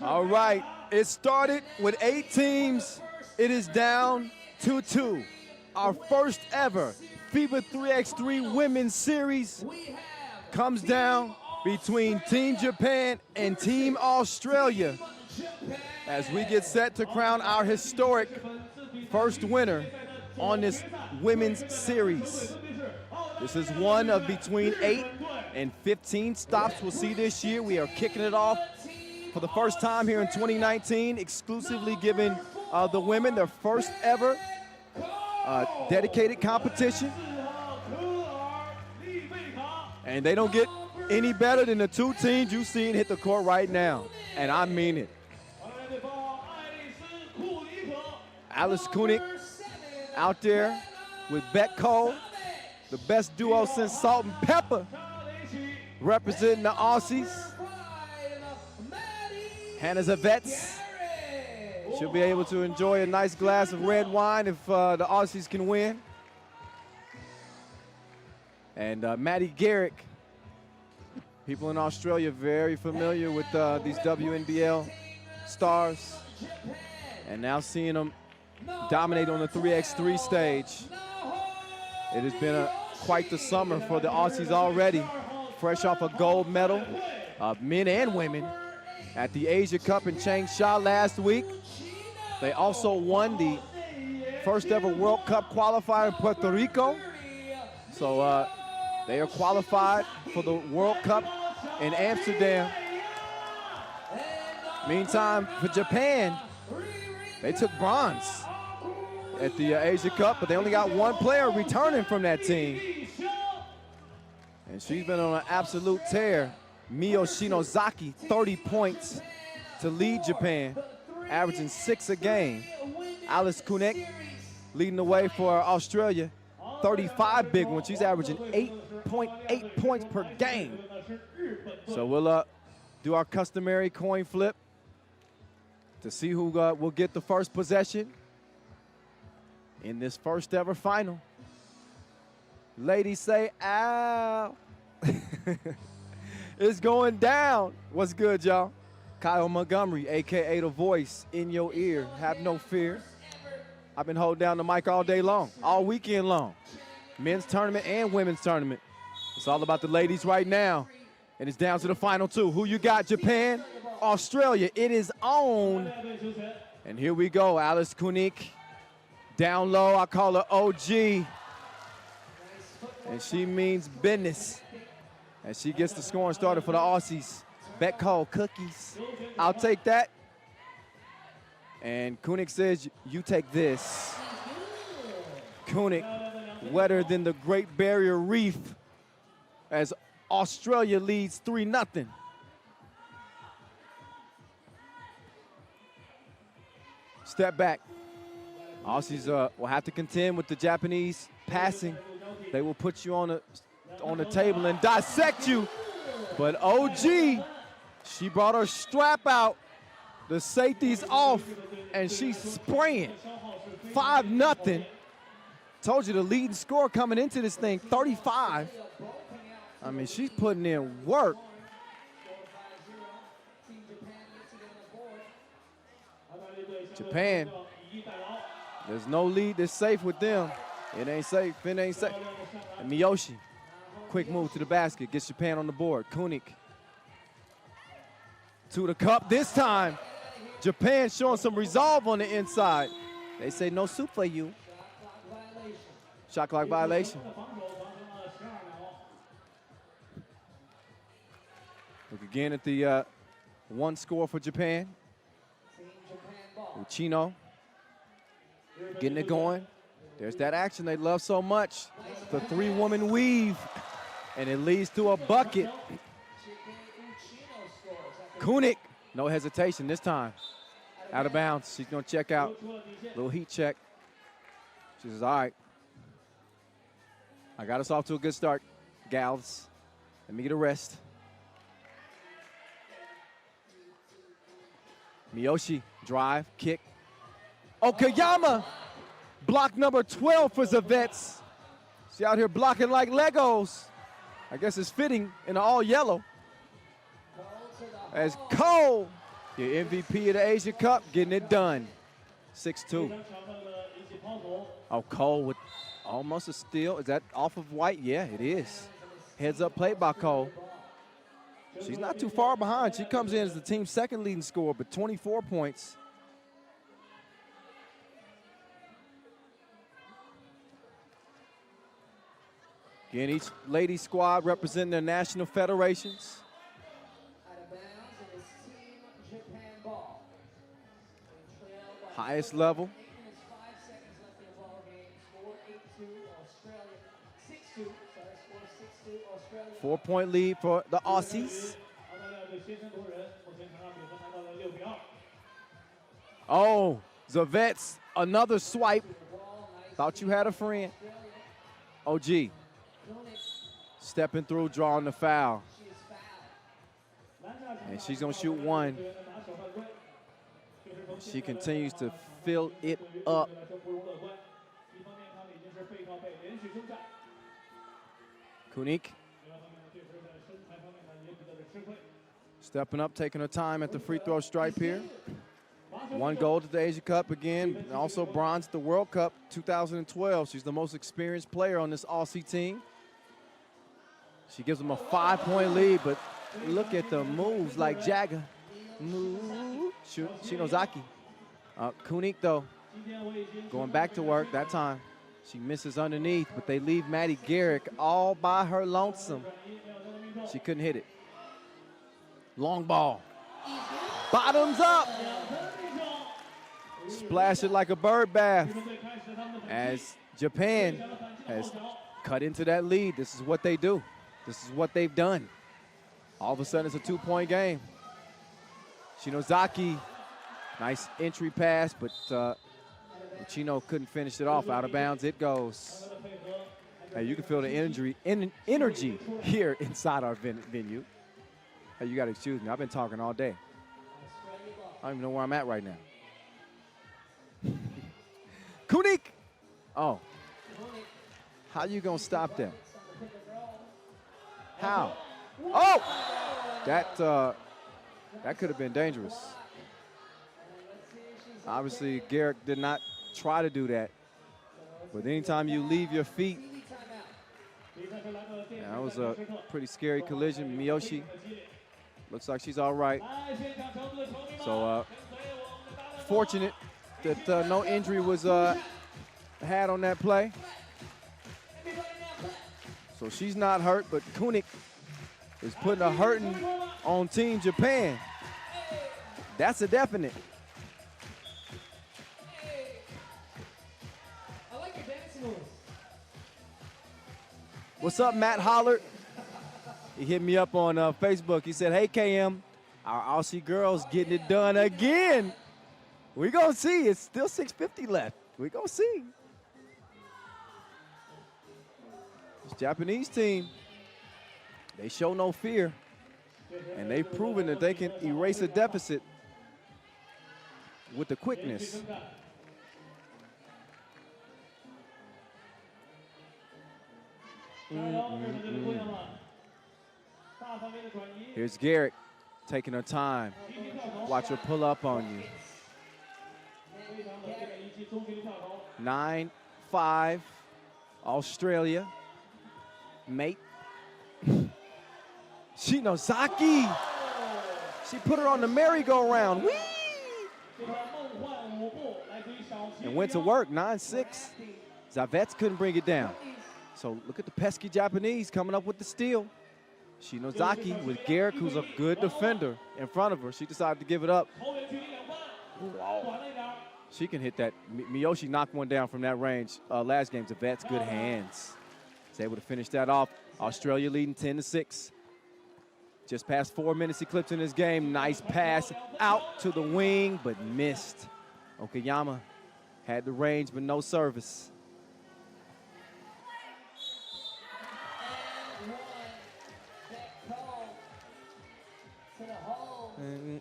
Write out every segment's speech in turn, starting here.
All right, it started with 8 teams. It is down to 2. Our first ever FIBA 3x3 Women's Series comes down between Team Japan and Team Australia as we get set to crown our historic first winner on this Women's Series. This is one of between 8 and 15 stops we'll see this year. We are kicking it off for the first time here in 2019, exclusively giving the women their first ever dedicated competition. And they don't get any better than the 2 teams you've seen hit the court right now. And I mean it. Alice Kunik out there with Beck Cole, the best duo since Salt and Pepper, representing the Aussies. Hannah Zavets. She'll be able to enjoy a nice glass of red wine if the Aussies can win. And Maddie Garrick, people in Australia very familiar with these WNBL stars. And now seeing them dominate on the 3x3 stage. It has been quite the summer for the Aussies already. Fresh off a gold medal, men and women, at the Asia Cup in Changsha last week. They also won the first ever World Cup qualifier in Puerto Rico. So they are qualified for the World Cup in Amsterdam. Meantime, for Japan, they took bronze at the Asia Cup, but they only got 1 player returning from that team. And she's been on an absolute tear. Mio Shinozaki, 30 points to lead Japan, averaging 6 a game. Alice Kunik leading the way for Australia, 35 big ones. She's averaging 8.8 points per game. So we'll do our customary coin flip to see who will get the first possession in this first ever final. Ladies say, ow. It's going down. What's good, y'all? Kyle Montgomery, AKA The Voice, in your ear. Have no fear. I've been holding down the mic all day long, all weekend long. Men's tournament and women's tournament. It's all about the ladies right now. And it's down to the final 2. Who you got, Japan, Australia? It is on. And here we go, Alice Kunik. Down low, I call her OG. And she means business. And she gets the scoring started for the Aussies. Beck Cole, cookies. I'll take that. And Kunik says, you take this. Kunik, wetter than the Great Barrier Reef, as Australia leads 3-0. Step back. Aussies will have to contend with the Japanese passing. They will put you on the table and dissect you. But OG, she brought her strap out. The safety's off, and she's spraying. 5-0. Told you the leading score coming into this thing, 35. I mean, she's putting in work. Japan, there's no lead that's safe with them. It ain't safe, it ain't safe. And Miyoshi, quick move to the basket, gets Japan on the board. Kunik to the cup this time. Japan showing some resolve on the inside. They say no soup for you. Shot clock violation. Look again at the 1 score for Japan. Uchino getting it going. There's that action they love so much. The 3-woman weave, and it leads to a bucket. Kunik, no hesitation this time. Out of bounds, she's gonna check out. Little heat check. She says, all right. I got us off to a good start, gals. Let me get a rest. Miyoshi, drive, kick. Okayama, block number 12 for Zavets. She out here blocking like Legos. I guess it's fitting in all yellow. As Cole, your MVP of the Asia Cup, getting it done. 6-2. Oh, Cole with almost a steal. Is that off of White? Yeah, it is. Heads up play by Cole. She's not too far behind. She comes in as the team's second leading scorer, but 24 points. Again, each lady squad representing their national federations. Highest level. 4-point lead for the Aussies. Oh, Zavets, another swipe. Thought you had a friend. OG. Stepping through, drawing the foul. And she's going to shoot one. She continues to fill it up. Kunik. Stepping up, taking her time at the free throw stripe here. 1 gold at the Asia Cup again, also bronze at the World Cup 2012. She's the most experienced player on this Aussie team. She gives them a 5-point lead, but look at the moves like Jagger. Move. Shinozaki. Kunik, though, going back to work that time. She misses underneath, but they leave Maddie Garrick all by her lonesome. She couldn't hit it. Long ball. Bottoms up. Splash it like a bird bath. As Japan has cut into that lead. This is what they do. This is what they've done. All of a sudden, it's a 2-point game. Shinozaki, nice entry pass, but Chino couldn't finish it off. Out of bounds it goes. Hey, you can feel the energy here inside our venue. Hey, you got to excuse me. I've been talking all day. I don't even know where I'm at right now. Kunik! Oh. How you going to stop that? How? Oh! That could have been dangerous. Obviously, Garrick did not try to do that. But anytime you leave your feet, that was a pretty scary collision. Miyoshi looks like she's all right. So fortunate that no injury was had on that play. So she's not hurt, but Kunik is putting a hurting on Team Japan. That's a definite. What's up, Matt Hollard? He hit me up on Facebook. He said, hey, KM, our Aussie girls getting it done again. We gonna see. It's still 6:50 left. We gonna see. This Japanese team, they show no fear. And they've proven that they can erase a deficit with the quickness. Here's Garrick taking her time. Watch her pull up on you. 9-5, Australia. Mate. Shinozaki. She put her on the merry-go-round. Whee! And went to work, 9-6. Zavets couldn't bring it down. So look at the pesky Japanese coming up with the steal. Shinozaki with Garrick, who's a good defender, in front of her. She decided to give it up. Wow. She can hit that. Miyoshi knocked one down from that range last game. Zavets, good hands. Is able to finish that off. Australia leading 10-6. Just past 4 minutes eclipsed in this game. Nice pass out to the wing, but missed. Okayama had the range, but no service.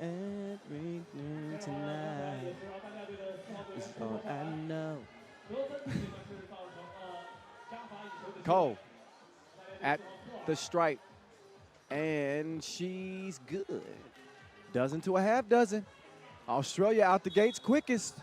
Everything tonight is all I know. Cole at the stripe. And she's good. Dozen to a half dozen. Australia out the gates quickest.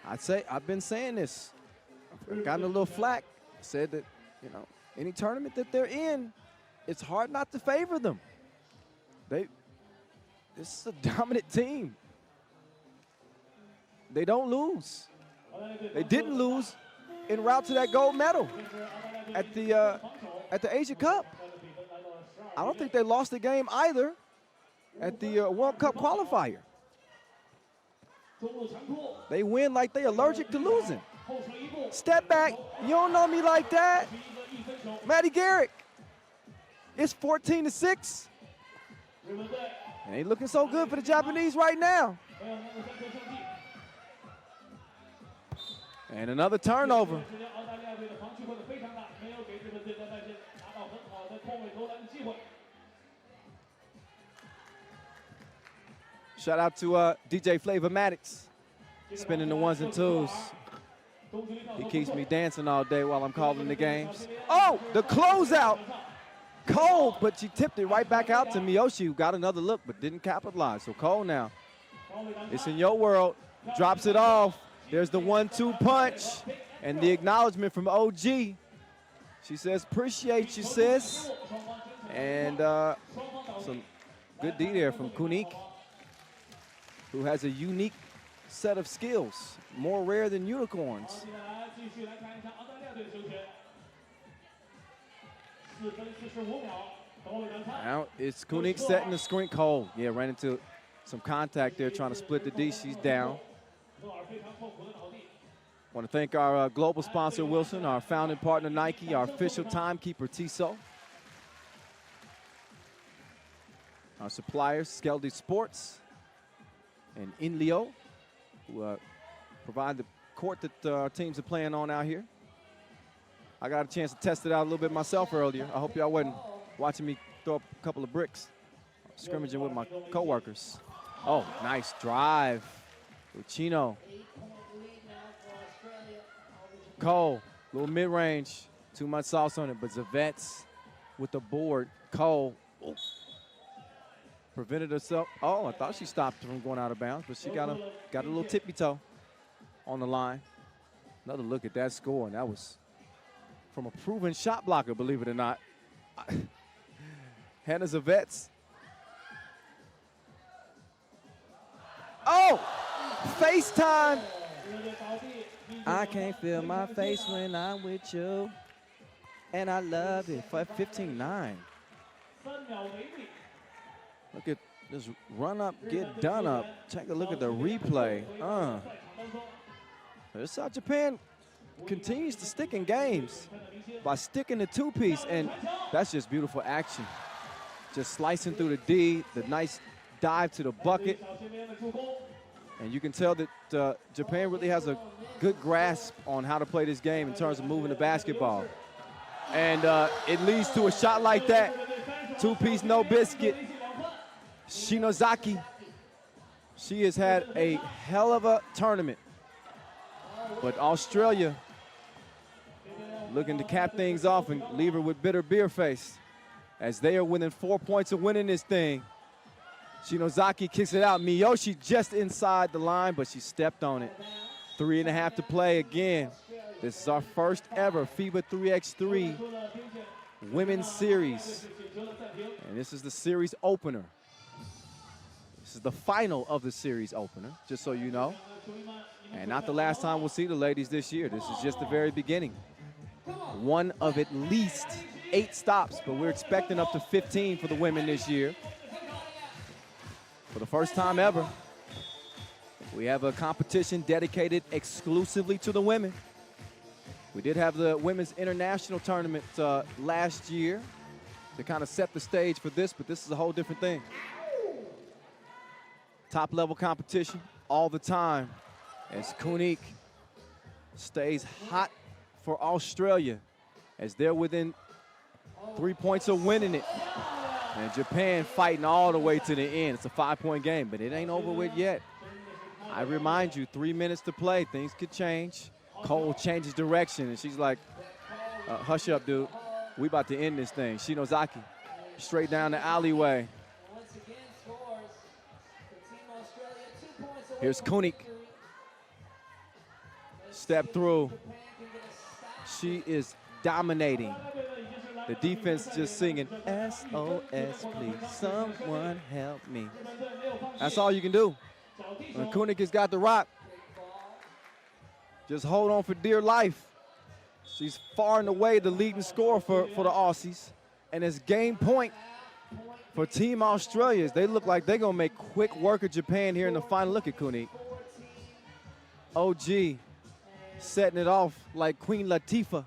I've been saying this. I've gotten a little flack. Said that, you know, any tournament that they're in, it's hard not to favor them. This is a dominant team. They don't lose. They didn't lose en route to that gold medal at the Asia Cup. I don't think they lost the game either at the World Cup qualifier. They win like they allergic to losing. Step back. You don't know me like that. Maddie Garrick. It's 14-6. It ain't looking so good for the Japanese right now. And another turnover. Shout out to DJ FIBA 3x3, spinning the ones and twos. He keeps me dancing all day while I'm calling the games. Oh, the closeout. Cole, but she tipped it right back out to Miyoshi, who got another look but didn't capitalize. So Cole now, it's in your world, drops it off. There's the 1-2 punch and the acknowledgement from OG. She says, appreciate you, sis. And some good D there from Kunik, who has a unique set of skills, more rare than unicorns. Now it's Kunik setting the screen. Cole, yeah, ran into some contact there trying to split the D. She's down. Want to thank our global sponsor, Wilson, our founding partner, Nike, our official timekeeper, Tissot. Our suppliers, Skeldy Sports and Inleo, who provide the court that our teams are playing on out here. I got a chance to test it out a little bit myself earlier. I hope y'all wasn't watching me throw up a couple of bricks, scrimmaging with my coworkers. Oh, nice drive. Lucino. Cole, little mid-range, too much sauce on it, but Zavets with the board. Cole, ooh, prevented herself. Oh, I thought she stopped from going out of bounds, but she got a little tippy toe on the line. Another look at that score, and that was from a proven shot blocker, believe it or not. Hannah Zavets. Oh, FaceTime. I can't feel my face when I'm with you, and I love it. 15-9. Look at this run up, get done up. Take a look at the replay. South Japan continues to stick in games by sticking the two-piece, and that's just beautiful action. Just slicing through the D, the nice dive to the bucket. And you can tell that Japan really has a good grasp on how to play this game in terms of moving the basketball. And it leads to a shot like that. Two-piece, no biscuit. Shinozaki, she has had a hell of a tournament. But Australia looking to cap things off and leave her with bitter beer face as they are within 4 points of winning this thing. Shinozaki kicks it out. Miyoshi just inside the line, but she stepped on it. 3.5 to play again. This is our first ever FIBA 3x3 Women's Series. And this is the series opener. This is the final of the series opener, just so you know. And not the last time we'll see the ladies this year. This is just the very beginning. One of at least 8 stops, but we're expecting up to 15 for the women this year. For the first time ever, we have a competition dedicated exclusively to the women. We did have the Women's International Tournament last year to kind of set the stage for this, but this is a whole different thing. Top-level competition all the time as Kunik stays hot for Australia as they're within 3 points of winning it. And Japan fighting all the way to the end. It's a 5-point game, but it ain't over with yet. I remind you, 3 minutes to play. Things could change. Cole changes direction, and she's like, hush up, dude. We about to end this thing. Shinozaki, straight down the alleyway. Here's Kunik. Step through. She is dominating. The defense just singing, SOS, please, someone help me. That's all you can do. When Kunik has got the rock, just hold on for dear life. She's far and away the leading scorer for the Aussies. And it's game point for Team Australia. They look like they're going to make quick work of Japan here in the final. Look at Kunik. OG setting it off like Queen Latifah.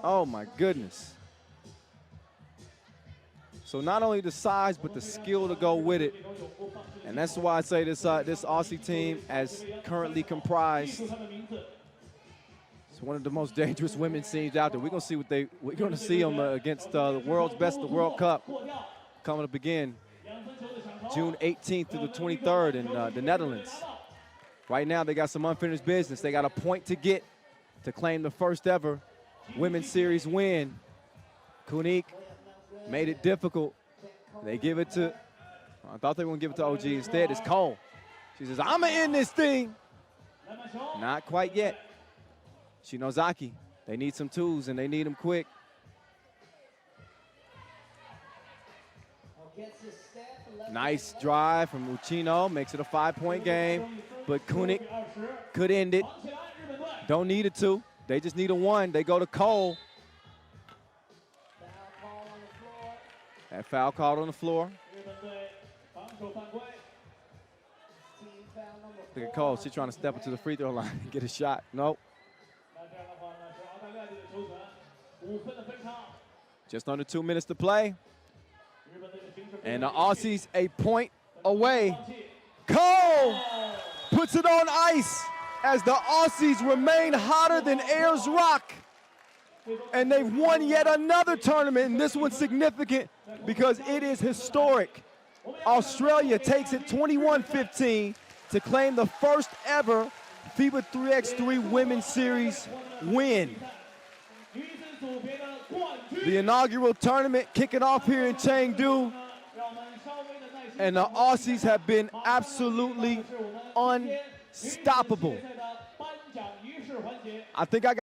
Oh, my goodness. So not only the size, but the skill to go with it. And that's why I say this Aussie team, as currently comprised, it's one of the most dangerous women's teams out there. We're going to see them against the world's best, the World Cup, coming up again June 18th through the 23rd in the Netherlands. Right now, they got some unfinished business. They got a point to get to claim the first ever Women's Series win. Kunik made it difficult. They give it to, I thought they were going to give it to OG. Instead, it's Cole. She says, I'm going to end this thing. Not quite yet. Shinozaki, they need some tools, and they need them quick. Nice drive from Uchino, makes it a 5-point game. But Kunik could end it. Don't need it to. They just need a 1. They go to Cole. That foul called on the floor. Look at Cole. She's trying to step into the free throw line and get a shot. Nope. Just under 2 minutes to play. And the Aussies a point away. Cole puts it on ice as the Aussies remain hotter than Ayers Rock. And they've won yet another tournament, and this one's significant because it is historic. Australia takes it 21-15 to claim the first ever FIBA 3x3 Women's Series win. The inaugural tournament kicking off here in Chengdu, and the Aussies have been absolutely unstoppable. I think I got